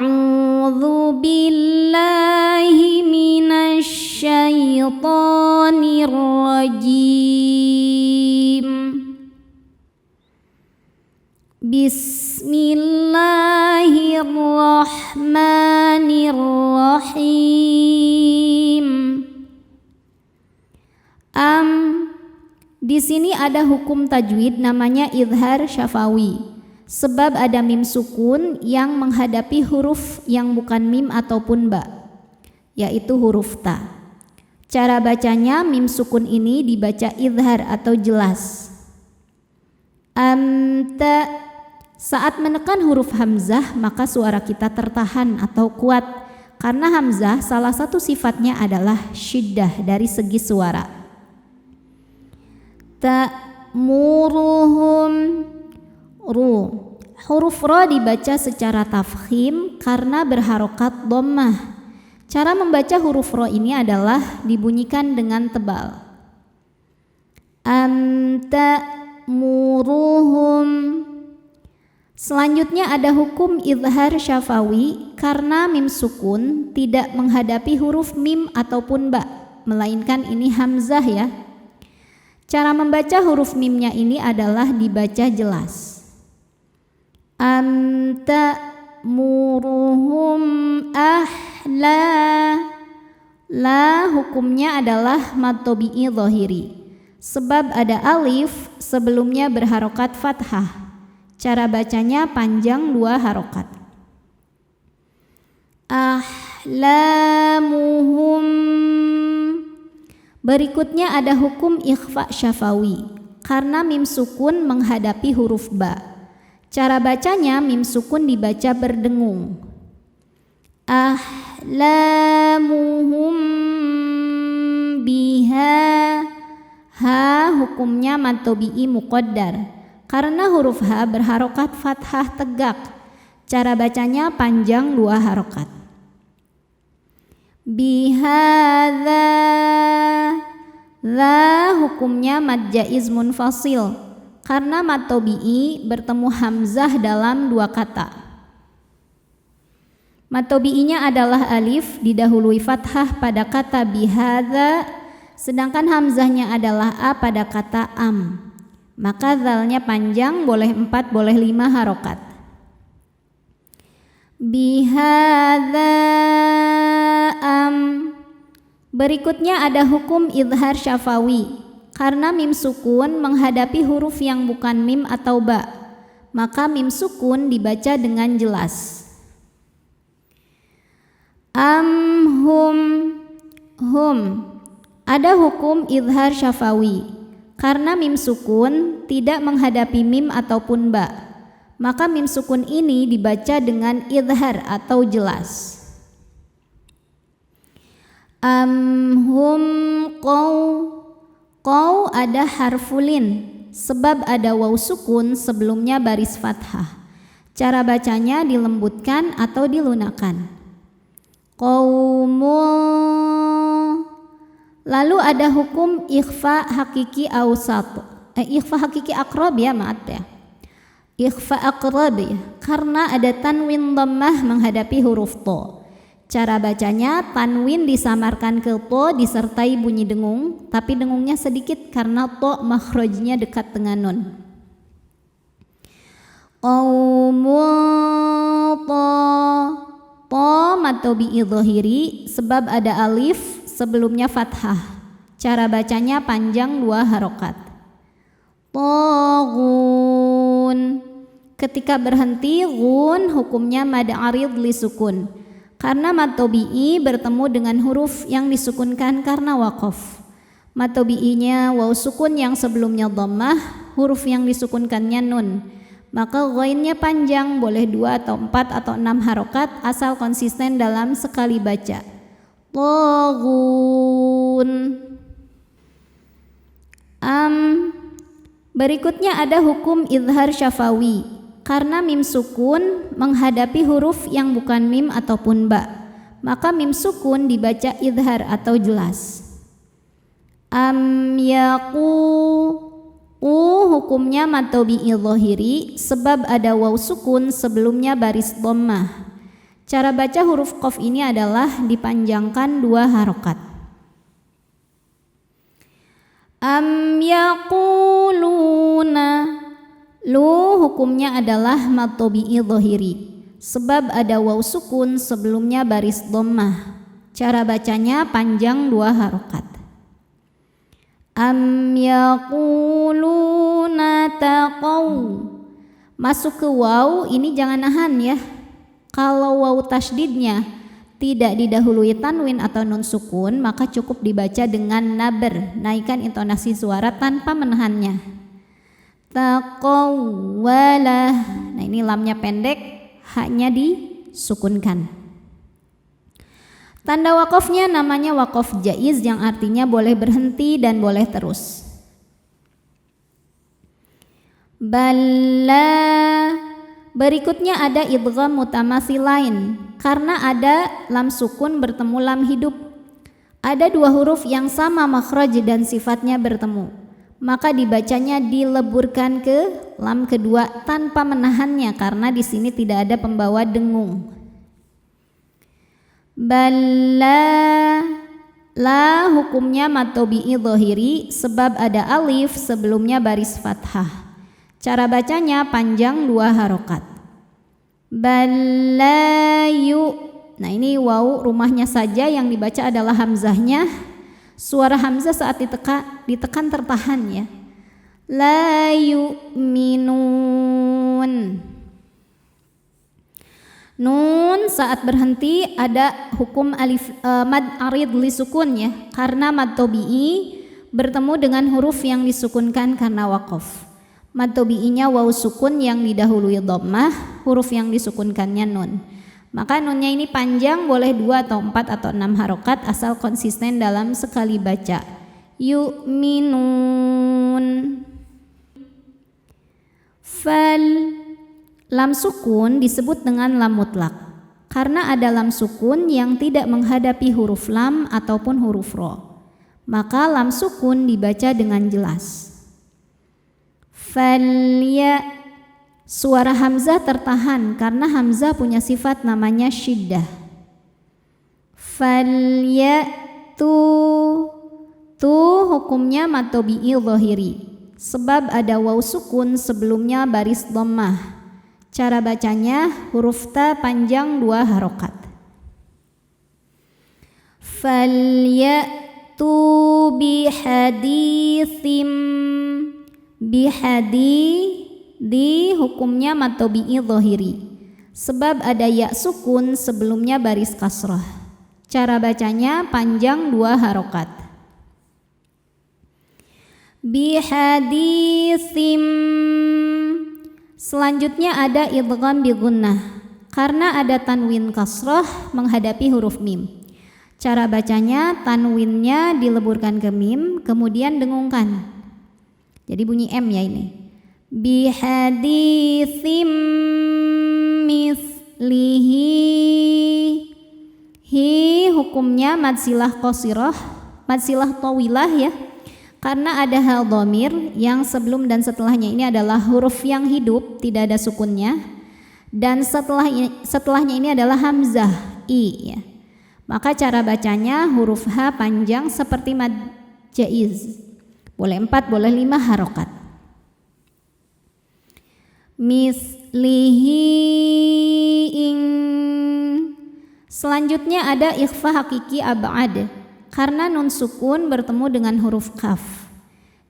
A'udzu billahi minasy syaithanir rajim. Bismillahirrahmanirrahim. Di sini ada hukum tajwid namanya idhar syafawi. Sebab ada mim sukun yang menghadapi huruf yang bukan mim ataupun ba, yaitu huruf ta. Cara bacanya mim sukun ini dibaca idhar atau jelas. Anta. Saat menekan huruf hamzah maka suara kita tertahan atau kuat, karena hamzah salah satu sifatnya adalah syiddah dari segi suara. Ta'muruhum ru. Huruf ra dibaca secara tafkhim karena berharokat dhammah. Cara membaca huruf ra ini adalah dibunyikan dengan tebal. Ta'muruhum. Selanjutnya ada hukum idhar syafawi karena mim sukun tidak menghadapi huruf mim ataupun ba, melainkan ini hamzah ya. Cara membaca huruf mimnya ini adalah dibaca jelas. Anta muruhum ahla. La hukumnya adalah mad tabi'i dhahiri. Sebab ada alif sebelumnya berharokat fathah. Cara bacanya panjang 2 harokat. Ahlamuhum. Berikutnya ada hukum ikhfa syafawi karena mim sukun menghadapi huruf ba. Cara bacanya mim sukun dibaca berdengung. Ahlamuhum biha. Ha hukumnya mad tabi'i muqaddar karena huruf ha berharokat fathah tegak. Cara bacanya panjang 2 harokat. Bihadza. Za hukumnya mad jaiz munfasil karena mad tabi'i bertemu hamzah dalam 2 kata. Mad tabi'inya adalah alif didahului fathah pada kata bihadza, sedangkan hamzahnya adalah a pada kata am. Maka zalnya panjang, boleh 4 boleh 5 harokat. Bihadza am. Berikutnya ada hukum idhar syafawi karena mim sukun menghadapi huruf yang bukan mim atau ba, maka mim sukun dibaca dengan jelas. Hum. Ada hukum idhar syafawi karena mim sukun tidak menghadapi mim ataupun ba, maka mim sukun ini dibaca dengan idhar atau jelas. Hum qaw ada harfulin sebab ada waw sukun sebelumnya baris fathah. Cara bacanya dilembutkan atau dilunakkan. Qaumul. Lalu ada hukum ikhfa hakiki awsat. Ikhfa hakiki aqrab ya, maaf ya. Ikhfa aqrab ya, karena ada tanwin dhammah menghadapi huruf to. Cara bacanya tanwin disamarkan ke to disertai bunyi dengung, tapi dengungnya sedikit karena to makhrajnya dekat dengan nun. Qaumul to mad tabi'i dhahiri sebab ada alif sebelumnya fathah. Cara bacanya panjang 2 harokat. Taghun. Ketika berhenti gun hukumnya mad arid li sukun karena mad tabi'i bertemu dengan huruf yang disukunkan karena waqaf. Mad tabi'inya waw sukun yang sebelumnya dhammah, huruf yang disukunkannya nun. Maka ghainnya panjang, boleh 2 atau 4 atau 6 harokat asal konsisten dalam sekali baca. Taghun. Berikutnya ada hukum idhar syafawi karena mim sukun menghadapi huruf yang bukan mim ataupun ba, maka mim sukun dibaca idhar atau jelas. Hukumnya mad tabi'i dhahiri sebab ada waw sukun sebelumnya baris dhammah. Cara baca huruf qaf ini adalah dipanjangkan 2 harokat. Am yaquluna, lu hukumnya adalah mad tabi'i dhahiri sebab ada waw sukun sebelumnya baris dhammah. Cara bacanya panjang 2 harokat. Am yaquluna taqaw, masuk ke waw ini jangan nahan ya. Kalau waw tasydidnya tidak didahului tanwin atau nun sukun, maka cukup dibaca dengan naber, naikkan intonasi suara tanpa menahannya. Taqawwalah, nah ini lamnya pendek, haknya disukunkan. Tanda wakofnya namanya wakof jaiz yang artinya boleh berhenti dan boleh terus. Balla, berikutnya ada idgham mutamatsilain karena ada lam sukun bertemu lam hidup. Ada 2 huruf yang sama makhraj dan sifatnya bertemu, maka dibacanya dileburkan ke lam kedua tanpa menahannya karena di sini tidak ada pembawa dengung. Balla, la hukumnya mad tabi'i dhahiri sebab ada alif sebelumnya baris fathah. Cara bacanya panjang 2 harokat. Balayu, nah ini waw rumahnya saja yang dibaca adalah hamzahnya. Suara hamzah saat ditekan tertahan ya. La yu'minun. Nun saat berhenti ada hukum mad arid li sukun ya, karena mad tabi'i bertemu dengan huruf yang disukunkan karena waqaf. Mad tabi'inya waw sukun yang didahului dhammah, huruf yang disukunkannya nun. Maka nunnya ini panjang, boleh 2 atau 4 atau 6 harokat asal konsisten dalam sekali baca. Yu'minun. Fal, lam sukun disebut dengan lam mutlak karena ada lam sukun yang tidak menghadapi huruf lam ataupun huruf ro. Maka lam sukun dibaca dengan jelas. Falya, suara hamzah tertahan karena hamzah punya sifat namanya syiddah. Falya tu hukumnya mad tabi'i dhahiri sebab ada waw sukun sebelumnya baris dhammah. Cara bacanya huruf ta panjang 2 harokat. Falyatu bihaditsim, di hukumnya mad tabi'i dhahiri sebab ada ya sukun sebelumnya baris kasrah. Cara bacanya panjang 2 harokat. Bihaditsim, selanjutnya ada idgham bi gunnah karena ada tanwin kasrah menghadapi huruf mim. Cara bacanya tanwinnya dileburkan ke mim kemudian dengungkan. Jadi bunyi M ya ini. Bihaditsim mislihi, hi hukumnya mad silah qasirah, mad silah tawilah ya. Karena ada hal dhamir yang sebelum dan setelahnya ini adalah huruf yang hidup, tidak ada sukunnya. Dan setelahnya ini adalah hamzah i ya. Maka cara bacanya huruf H panjang seperti mad jaiz. Boleh 4, boleh 5 harokat. Mislihi ing. Selanjutnya ada ikhfa hakiki ab'ad karena nun sukun bertemu dengan huruf kaf.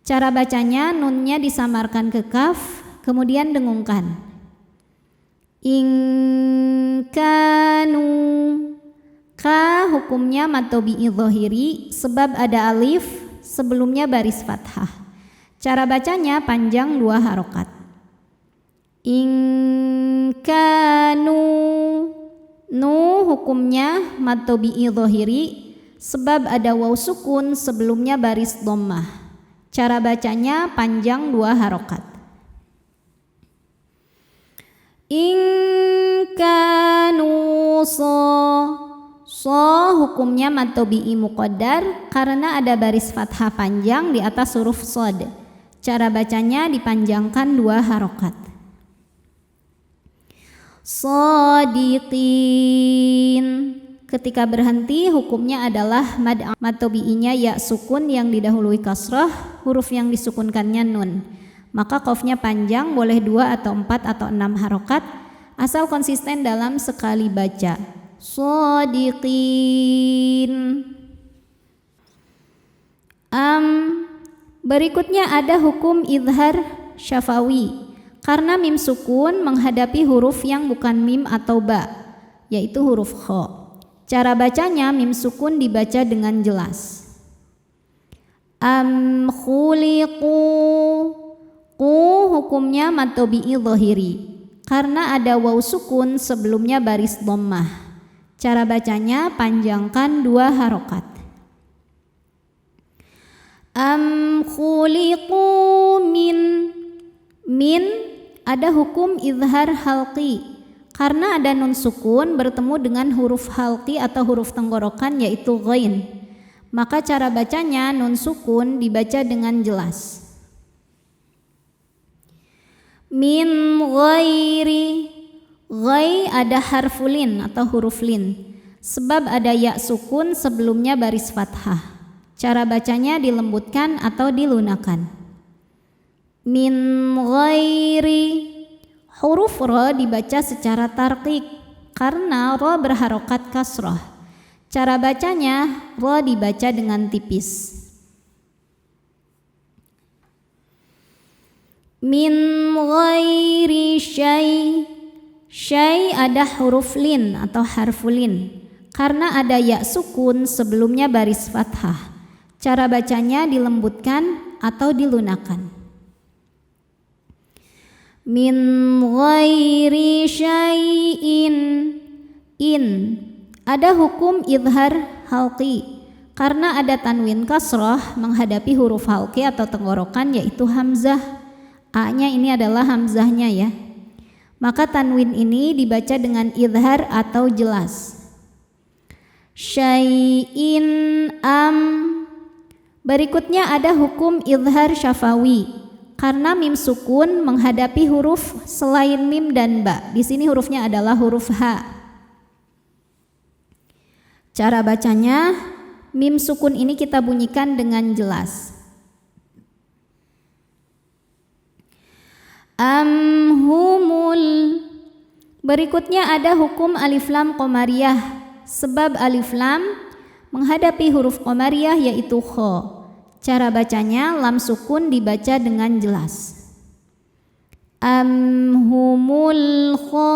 Cara bacanya nunnya disamarkan ke kaf kemudian dengungkan. Ingkanu, ka hukumnya mad tabi'i dhahiri sebab ada alif sebelumnya baris fathah. Cara bacanya panjang 2 harokat. Ingkanu, nu hukumnya mad tabi'i dhahiri sebab ada waw sukun sebelumnya baris dhammah. Cara bacanya panjang 2 harokat. Ingkanu so hukumnya mad tabi'i muqaddar karena ada baris fathah panjang di atas huruf shad. Cara bacanya dipanjangkan 2 harokat. Shadiqin. Ketika berhenti hukumnya adalah mad tabi'inya ya sukun yang didahului kasrah, huruf yang disukunkannya nun. Maka qafnya panjang, boleh 2 atau 4 atau 6 harokat, asal konsisten dalam sekali baca. Shadiqin. Berikutnya ada hukum idhar syafawi, karena mim sukun menghadapi huruf yang bukan mim atau ba, yaitu huruf kha. Cara bacanya mim sukun dibaca dengan jelas. Khuliqu. Qu hukumnya mad tabi'i dhahiri, karena ada waw sukun sebelumnya baris dhammah. Cara bacanya panjangkan 2 harokat. Khuliqu min ada hukum izhar halqi, karena ada nun sukun bertemu dengan huruf halqi atau huruf tenggorokan yaitu ghain. Maka cara bacanya nun sukun dibaca dengan jelas. Min ghairi. Ghai ada harfulin atau huruf lin, sebab ada ya sukun sebelumnya baris fathah. Cara bacanya dilembutkan atau dilunakan. Min ghairi. Huruf ra dibaca secara tarqiq, karena ra berharokat kasrah. Cara bacanya ra dibaca dengan tipis. Min ghairi syai. Syai ada huruf lin atau harfulin, karena ada ya sukun sebelumnya baris fathah. Cara bacanya dilembutkan atau dilunakan. Min ghairi syai'in. In ada hukum izhar halqi, karena ada tanwin kasrah menghadapi huruf halqi atau tenggorokan yaitu hamzah. A-nya ini adalah hamzahnya ya. Maka tanwin ini dibaca dengan izhar atau jelas. Syai'in Berikutnya ada hukum izhar syafawi, karena mim sukun menghadapi huruf selain mim dan ba. Di sini hurufnya adalah huruf ha. Cara bacanya mim sukun ini kita bunyikan dengan jelas. Humul. Berikutnya ada hukum alif lam qamariyah, sebab alif lam menghadapi huruf qamariyah yaitu kha. Cara bacanya lam sukun dibaca dengan jelas. Humul kha.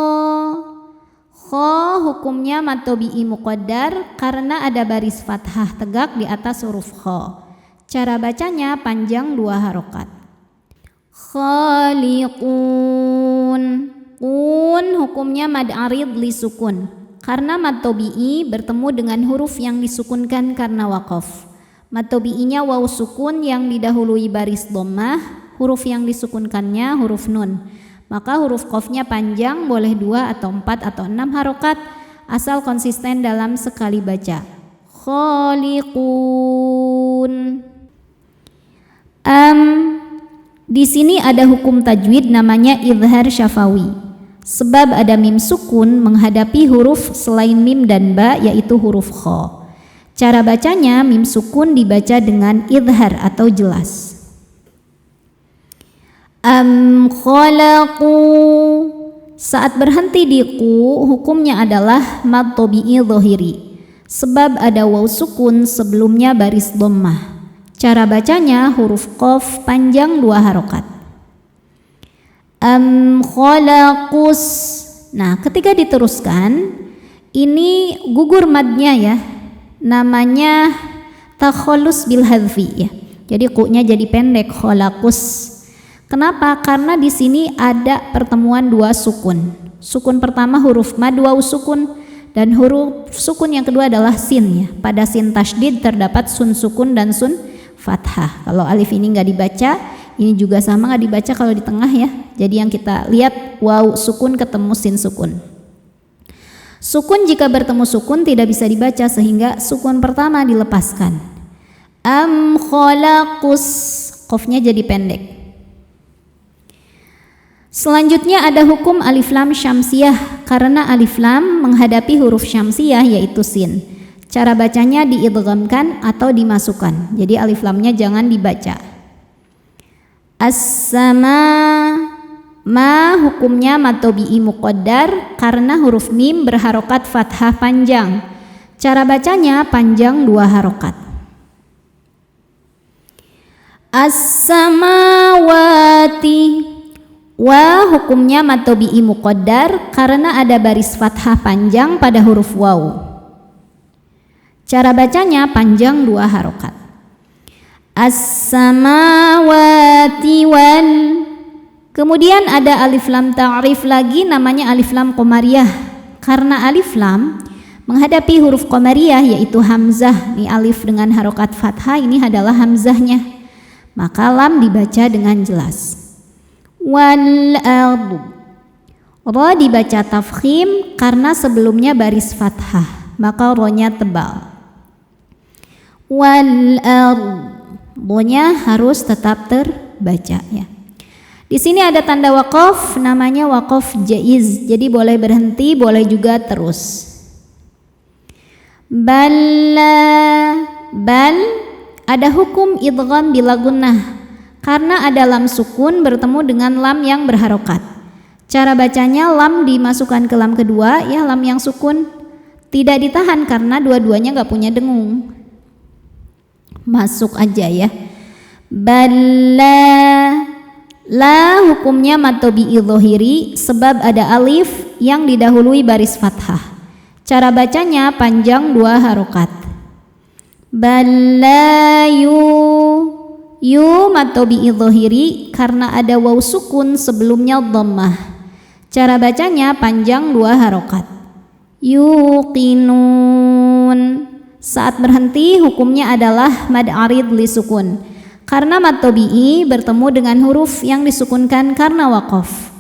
Kha hukumnya mad tabi'i muqaddar, karena ada baris fathah tegak di atas huruf kha. Cara bacanya panjang 2 harokat. Khaliqun. Qun hukumnya mad arid li sukun, karena mad tabi'i bertemu dengan huruf yang disukunkan karena waqaf. Mad tabi'inya waw sukun yang didahului baris dhammah, huruf yang disukunkannya huruf nun. Maka huruf qafnya panjang, boleh 2 atau 4 atau 6 harokat, asal konsisten dalam sekali baca. Khaliqun. Di sini ada hukum tajwid namanya izhar syafawi, sebab ada mim sukun menghadapi huruf selain mim dan ba yaitu huruf kha. Cara bacanya mim sukun dibaca dengan izhar atau jelas. Khalaqu. Saat berhenti di qu hukumnya adalah mad tabi'i dhahiri, sebab ada waw sukun sebelumnya baris dhammah. Cara bacanya huruf qaf panjang 2 harokat. Khalaqus. Nah, ketika diteruskan ini gugur madnya ya. Namanya takhallus bil hadfi ya. Jadi ku-nya jadi pendek, khalaqus. Kenapa? Karena di sini ada pertemuan 2 sukun. Sukun pertama huruf mad waw sukun, dan huruf sukun yang kedua adalah sin ya. Pada sin tasydid terdapat sun sukun dan sun fathah. Kalau alif ini nggak dibaca, ini juga sama nggak dibaca kalau di tengah ya. Jadi yang kita lihat waw sukun ketemu sin sukun. Sukun jika bertemu sukun tidak bisa dibaca, sehingga sukun pertama dilepaskan. Khalaqus. Qafnya jadi pendek. Selanjutnya ada hukum alif lam syamsiyah karena alif lam menghadapi huruf syamsiyah yaitu sin. Cara bacanya diidghamkan atau dimasukkan. Jadi alif lamnya jangan dibaca. As-sama, ma hukumnya mad tabi'i muqaddar karena huruf mim berharokat fathah panjang. Cara bacanya panjang 2 harokat. As-samawati, wa hukumnya mad tabi'i muqaddar karena ada baris fathah panjang pada huruf waw. Cara bacanya panjang 2 harokat. As-samawati wal. Kemudian ada alif lam ta'rif lagi namanya alif lam qamariyah. Karena alif lam menghadapi huruf qamariyah yaitu hamzah. Ini alif dengan harokat fathah ini adalah hamzahnya. Maka lam dibaca dengan jelas. Wal ard. Ra dibaca tafkhim karena sebelumnya baris fathah, maka ro-nya tebal. Wal ard. Ro-nya harus tetap terbaca ya. Di sini ada tanda waqaf namanya waqaf jaiz. Jadi boleh berhenti, boleh juga terus. Balla. Bal ada hukum idgham bila gunnah karena ada lam sukun bertemu dengan lam yang berharokat. Cara bacanya lam dimasukkan ke lam kedua, ya lam yang sukun tidak ditahan karena dua-duanya gak punya dengung. Masuk aja ya. Balla. La hukumnya mad tabi'i dhahiri sebab ada alif yang didahului baris fathah. Cara bacanya panjang 2 harokat. Balayu. Yu mad tabi'i dhahiri karena ada waw sukun sebelumnya dhammah. Cara bacanya panjang 2 harokat. Yuqinun. Saat berhenti hukumnya adalah mad arid li sukun karena mad tabi'i bertemu dengan huruf yang disukunkan karena waqaf.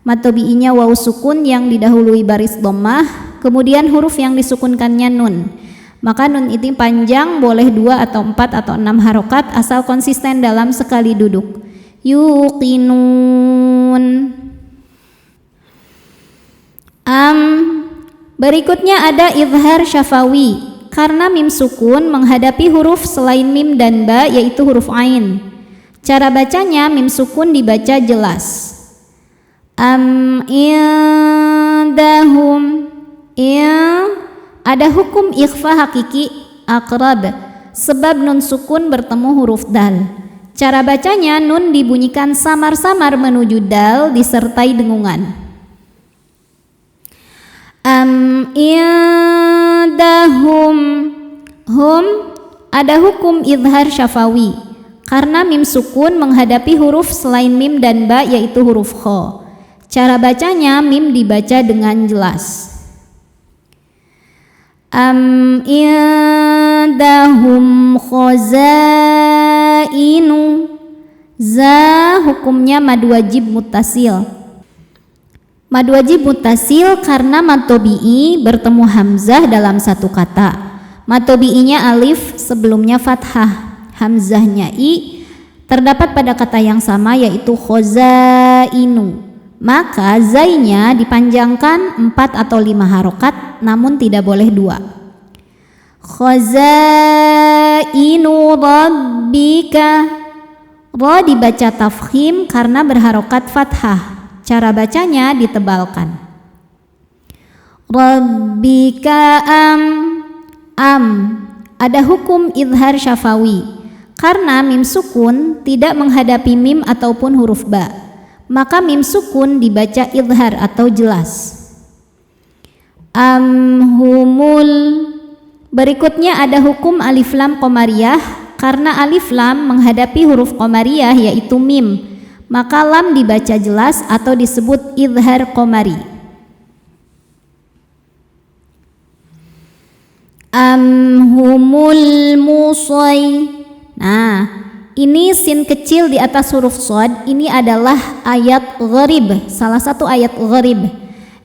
Mad tabi'inya waw sukun yang didahului baris dhammah, kemudian huruf yang disukunkannya nun. Maka nun itu panjang, boleh 2 atau 4 atau 6 harokat asal konsisten dalam sekali duduk. Yuqinun. Berikutnya ada izhar syafawi karena mim sukun menghadapi huruf selain mim dan ba yaitu huruf ain. Cara bacanya mim sukun dibaca jelas. Indahum. Ada hukum ikhfa hakiki aqrab sebab nun sukun bertemu huruf dal. Cara bacanya nun dibunyikan samar-samar menuju dal disertai dengungan. Indahum. Hum ada hukum izhar syafawi karena mim sukun menghadapi huruf selain mim dan ba yaitu huruf kha. Cara bacanya mim dibaca dengan jelas. Indahum khazainu. Za hukumnya mad wajib muttasil. Mad wajib muttasil karena mad tabi'i bertemu hamzah dalam satu kata. Mad tabi'inya alif sebelumnya fathah, hamzahnya i terdapat pada kata yang sama yaitu khazainu. Maka zainya dipanjangkan 4 atau 5 harokat namun tidak boleh 2. Khazainu rabbika. Ra dibaca tafkhim karena berharokat fathah. Cara bacanya ditebalkan. Rabbika ada hukum izhar syafawi karena mim sukun tidak menghadapi mim ataupun huruf ba. Maka mim sukun dibaca izhar atau jelas. Humul. Berikutnya ada hukum alif lam qamariyah karena alif lam menghadapi huruf qamariyah yaitu mim. Maka lam dibaca jelas atau disebut izhar qamari. Humul musay. Nah, ini sin kecil di atas huruf shad ini adalah ayat gharib, salah satu ayat gharib.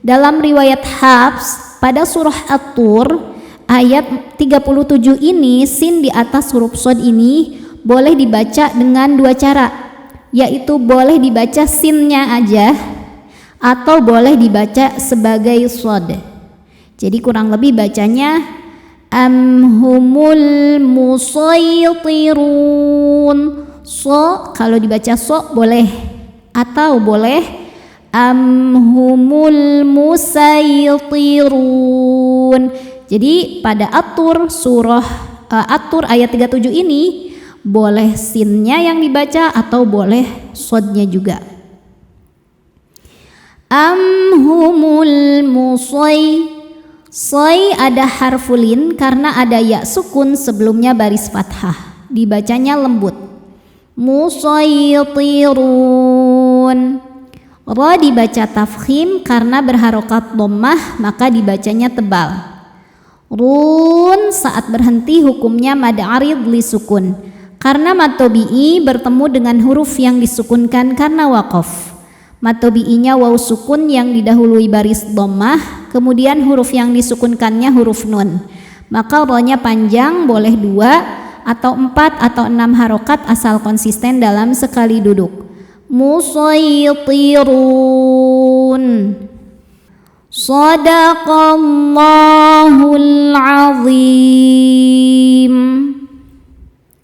Dalam riwayat Hafs pada surah At-Tur ayat 37 ini sin di atas huruf shad ini boleh dibaca dengan 2 cara, yaitu boleh dibaca sinnya aja atau boleh dibaca sebagai shad. Jadi kurang lebih bacanya humul musaytirun. So kalau dibaca so boleh, atau boleh humul musaytirun. Jadi pada atur atur ayat 37 ini boleh sinnya yang dibaca atau boleh sodnya juga. Humul Soy ada harfulin karena ada ya sukun sebelumnya baris fathah, dibacanya lembut. Musaytirun. Ra dibaca tafkhim karena berharokat dhammah, maka dibacanya tebal. Run saat berhenti hukumnya mad arid li sukun karena mad tabi'i bertemu dengan huruf yang disukunkan karena waqaf. Mad tabi'inya waw sukun yang didahului baris dhammah, kemudian huruf yang disukunkannya huruf nun. Maka ra-nya panjang, boleh 2 atau 4 atau 6 harokat asal konsisten dalam sekali duduk. Musaytirun. Shadaqallahul azim.